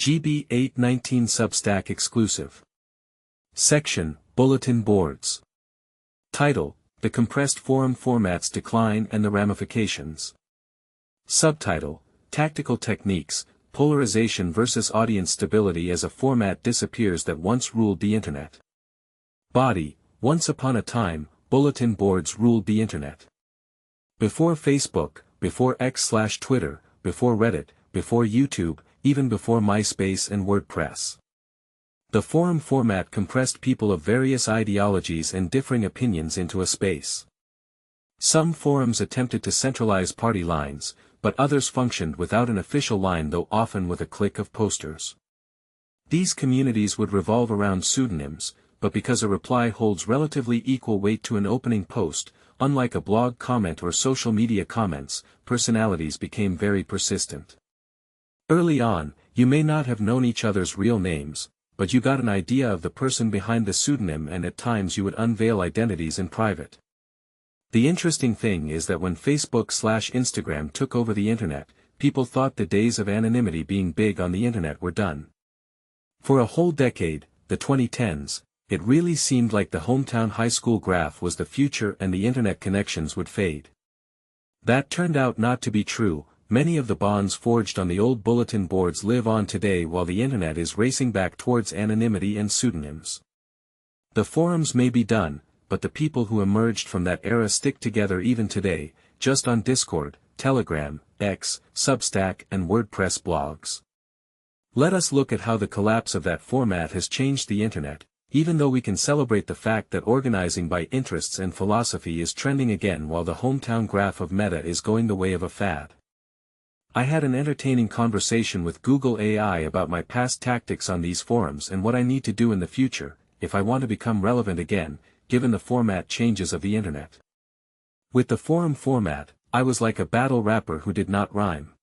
GB 819 Substack exclusive. Section, Bulletin Boards. Title, The Compressed Forum Formats Decline and the Ramifications. Subtitle, Tactical Techniques, Polarization versus Audience Stability as a Format Disappears That Once Ruled the Internet. Body, Once upon a time, bulletin boards ruled the Internet. Before Facebook, before X/Twitter, before Reddit, before YouTube, even before MySpace and WordPress. The forum format compressed people of various ideologies and differing opinions into a space. Some forums attempted to centralize party lines, but others functioned without an official line, though often with a clique of posters. These communities would revolve around pseudonyms, but because a reply holds relatively equal weight to an opening post, unlike a blog comment or social media comments, personalities became very persistent. Early on, you may not have known each other's real names, but you got an idea of the person behind the pseudonym, and at times you would unveil identities in private. The interesting thing is that when Facebook/Instagram took over the internet, people thought the days of anonymity being big on the internet were done. For a whole decade, the 2010s, it really seemed like the hometown high school graph was the future and the internet connections would fade. That turned out not to be true. Many of the bonds forged on the old bulletin boards live on today, while the internet is racing back towards anonymity and pseudonyms. The forums may be done, but the people who emerged from that era stick together even today, just on Discord, Telegram, X, Substack and WordPress blogs. Let us look at how the collapse of that format has changed the internet, even though we can celebrate the fact that organizing by interests and philosophy is trending again, while the hometown graph of Meta is going the way of a fad. I had an entertaining conversation with Google AI about my past tactics on these forums and what I need to do in the future, if I want to become relevant again, given the format changes of the internet. With the forum format, I was like a battle rapper who did not rhyme.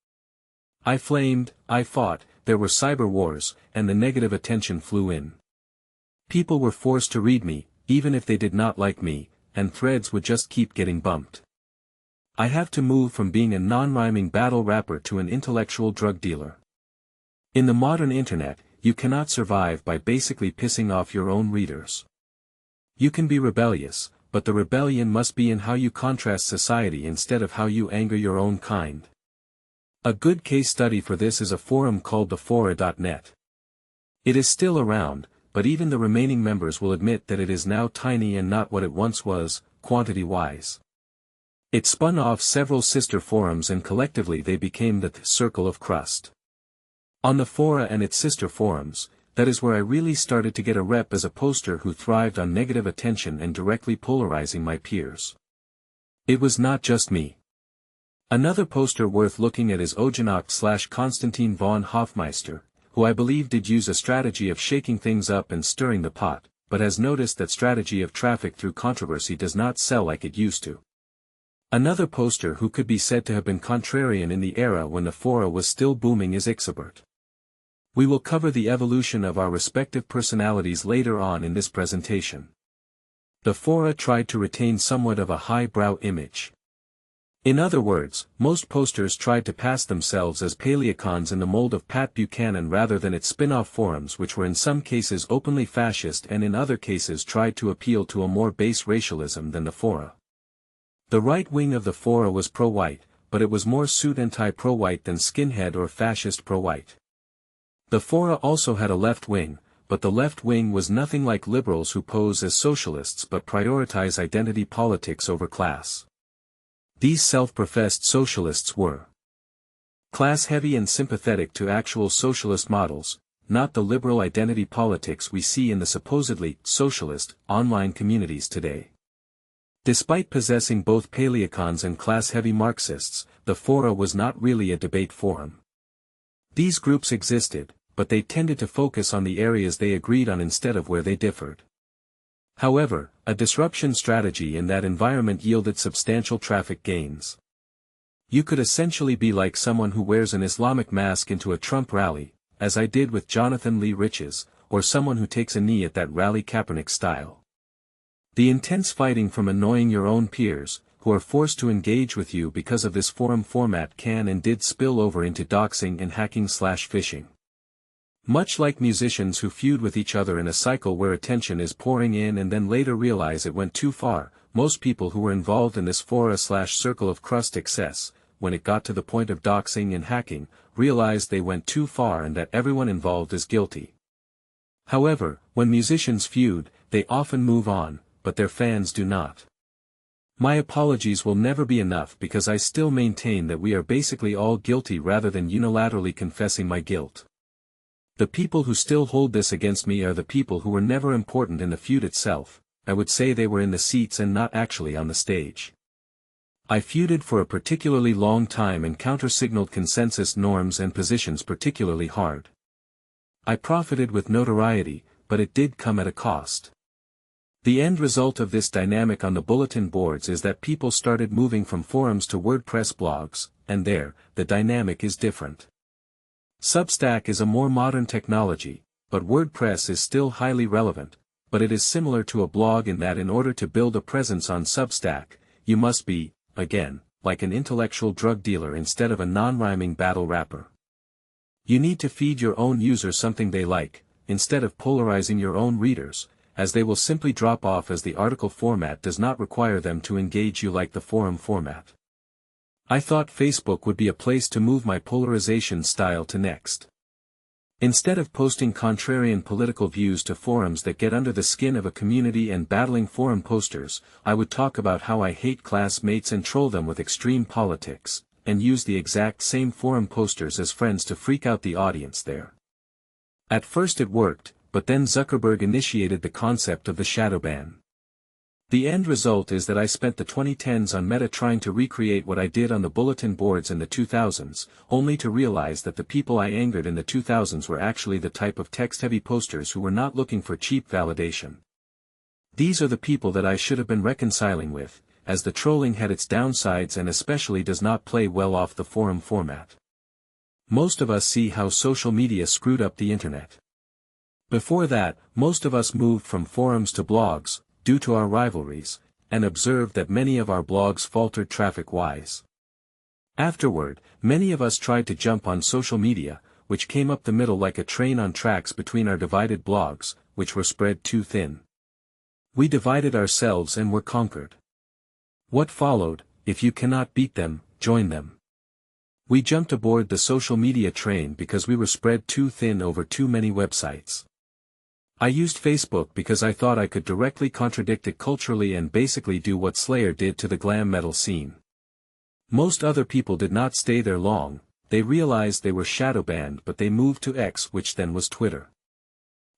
I flamed, I fought, there were cyber wars, and the negative attention flew in. People were forced to read me, even if they did not like me, and threads would just keep getting bumped. I have to move from being a non-rhyming battle rapper to an intellectual drug dealer. In the modern internet, you cannot survive by basically pissing off your own readers. You can be rebellious, but the rebellion must be in how you contrast society instead of how you anger your own kind. A good case study for this is a forum called thefora.net. It is still around, but even the remaining members will admit that it is now tiny and not what it once was, quantity-wise. It spun off several sister forums and collectively they became the Circle of Crust. On the fora and its sister forums, that is where I really started to get a rep as a poster who thrived on negative attention and directly polarizing my peers. It was not just me. Another poster worth looking at is Ojanacht/Konstantin von Hofmeister, who I believe did use a strategy of shaking things up and stirring the pot, but has noticed that strategy of traffic through controversy does not sell like it used to. Another poster who could be said to have been contrarian in the era when the fora was still booming is Ixabert. We will cover the evolution of our respective personalities later on in this presentation. The fora tried to retain somewhat of a highbrow image. In other words, most posters tried to pass themselves as paleocons in the mold of Pat Buchanan rather than its spin-off forums, which were in some cases openly fascist and in other cases tried to appeal to a more base racialism than the fora. The right wing of the fora was pro-white, but it was more suit anti-pro-white than skinhead or fascist pro-white. The fora also had a left wing, but the left wing was nothing like liberals who pose as socialists but prioritize identity politics over class. These self-professed socialists were class-heavy and sympathetic to actual socialist models, not the liberal identity politics we see in the supposedly socialist online communities today. Despite possessing both paleocons and class-heavy Marxists, the fora was not really a debate forum. These groups existed, but they tended to focus on the areas they agreed on instead of where they differed. However, a disruption strategy in that environment yielded substantial traffic gains. You could essentially be like someone who wears an Islamic mask into a Trump rally, as I did with Jonathan Lee Riches, or someone who takes a knee at that rally Kaepernick style. The intense fighting from annoying your own peers, who are forced to engage with you because of this forum format, can and did spill over into doxing and hacking/phishing. Much like musicians who feud with each other in a cycle where attention is pouring in and then later realize it went too far, most people who were involved in this fora/circle of crust excess, when it got to the point of doxing and hacking, realized they went too far and that everyone involved is guilty. However, when musicians feud, they often move on, but their fans do not. My apologies will never be enough because I still maintain that we are basically all guilty rather than unilaterally confessing my guilt. The people who still hold this against me are the people who were never important in the feud itself. I would say they were in the seats and not actually on the stage. I feuded for a particularly long time and counter-signaled consensus norms and positions particularly hard. I profited with notoriety, but it did come at a cost. The end result of this dynamic on the bulletin boards is that people started moving from forums to WordPress blogs, and there, the dynamic is different. Substack is a more modern technology, but WordPress is still highly relevant, but it is similar to a blog in that in order to build a presence on Substack, you must be, again, like an intellectual drug dealer instead of a non-rhyming battle rapper. You need to feed your own user something they like, instead of polarizing your own readers, as they will simply drop off as the article format does not require them to engage you like the forum format. I thought Facebook would be a place to move my polarization style to next. Instead of posting contrarian political views to forums that get under the skin of a community and battling forum posters, I would talk about how I hate classmates and troll them with extreme politics, and use the exact same forum posters as friends to freak out the audience there. At first it worked, but then Zuckerberg initiated the concept of the shadow ban. The end result is that I spent the 2010s on Meta trying to recreate what I did on the bulletin boards in the 2000s, only to realize that the people I angered in the 2000s were actually the type of text-heavy posters who were not looking for cheap validation. These are the people that I should have been reconciling with, as the trolling had its downsides and especially does not play well off the forum format. Most of us see how social media screwed up the internet. Before that, most of us moved from forums to blogs, due to our rivalries, and observed that many of our blogs faltered traffic-wise. Afterward, many of us tried to jump on social media, which came up the middle like a train on tracks between our divided blogs, which were spread too thin. We divided ourselves and were conquered. What followed? If you cannot beat them, join them. We jumped aboard the social media train because we were spread too thin over too many websites. I used Facebook because I thought I could directly contradict it culturally and basically do what Slayer did to the glam metal scene. Most other people did not stay there long, they realized they were shadow banned but they moved to X, which then was Twitter.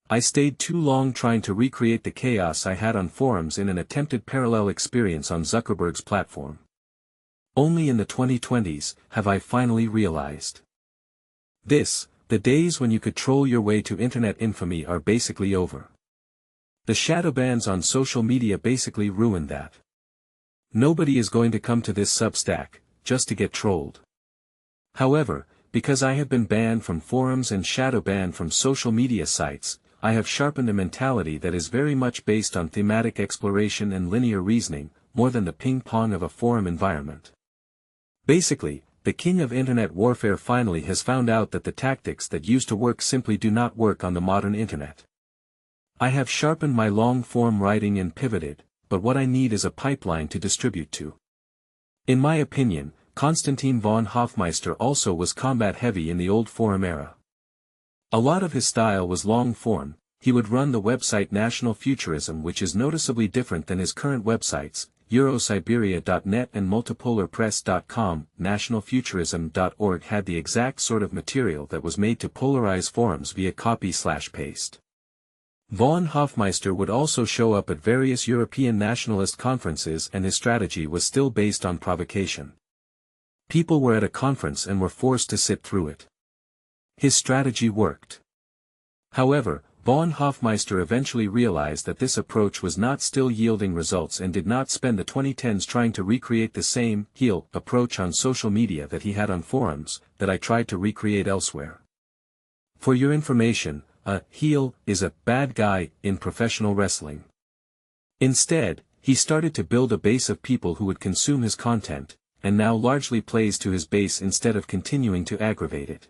I stayed too long trying to recreate the chaos I had on forums in an attempted parallel experience on Zuckerberg's platform. Only in the 2020s have I finally realized this. The days when you could troll your way to internet infamy are basically over. The shadow bans on social media basically ruined that. Nobody is going to come to this Substack, just to get trolled. However, because I have been banned from forums and shadow banned from social media sites, I have sharpened a mentality that is very much based on thematic exploration and linear reasoning, more than the ping-pong of a forum environment. Basically, the king of internet warfare finally has found out that the tactics that used to work simply do not work on the modern internet. I have sharpened my long-form writing and pivoted, but what I need is a pipeline to distribute to. In my opinion, Konstantin von Hofmeister also was combat-heavy in the old forum era. A lot of his style was long-form. He would run the website National Futurism, which is noticeably different than his current websites, Eurosiberia.net and multipolarpress.com. Nationalfuturism.org had the exact sort of material that was made to polarize forums via copy/paste. Von Hofmeister would also show up at various European nationalist conferences and his strategy was still based on provocation. People were at a conference and were forced to sit through it. His strategy worked. However, von Hofmeister eventually realized that this approach was not still yielding results and did not spend the 2010s trying to recreate the same heel approach on social media that he had on forums, that I tried to recreate elsewhere. For your information, a heel is a bad guy in professional wrestling. Instead, he started to build a base of people who would consume his content, and now largely plays to his base instead of continuing to aggravate it.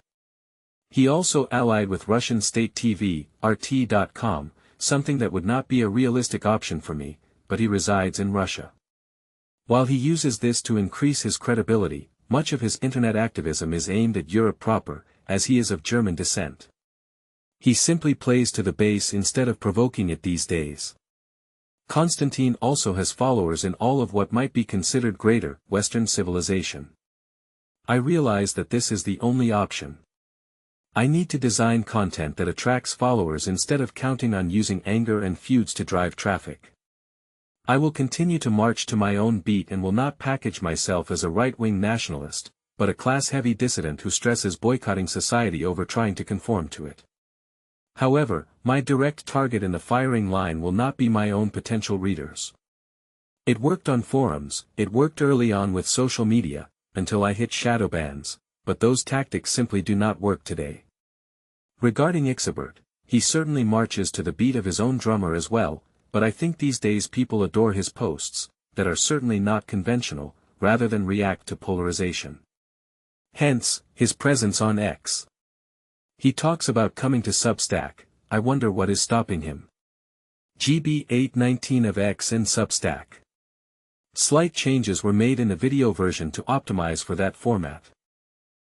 He also allied with Russian state TV, RT.com, something that would not be a realistic option for me, but he resides in Russia. While he uses this to increase his credibility, much of his internet activism is aimed at Europe proper, as he is of German descent. He simply plays to the base instead of provoking it these days. Konstantin also has followers in all of what might be considered greater, Western civilization. I realize that this is the only option. I need to design content that attracts followers instead of counting on using anger and feuds to drive traffic. I will continue to march to my own beat and will not package myself as a right-wing nationalist, but a class-heavy dissident who stresses boycotting society over trying to conform to it. However, my direct target in the firing line will not be my own potential readers. It worked on forums, it worked early on with social media, until I hit shadow bans, but those tactics simply do not work today. Regarding Ixabert, he certainly marches to the beat of his own drummer as well, but I think these days people adore his posts, that are certainly not conventional, rather than react to polarization. Hence, his presence on X. He talks about coming to Substack. I wonder what is stopping him. GB 819 of X and Substack. Slight changes were made in the video version to optimize for that format.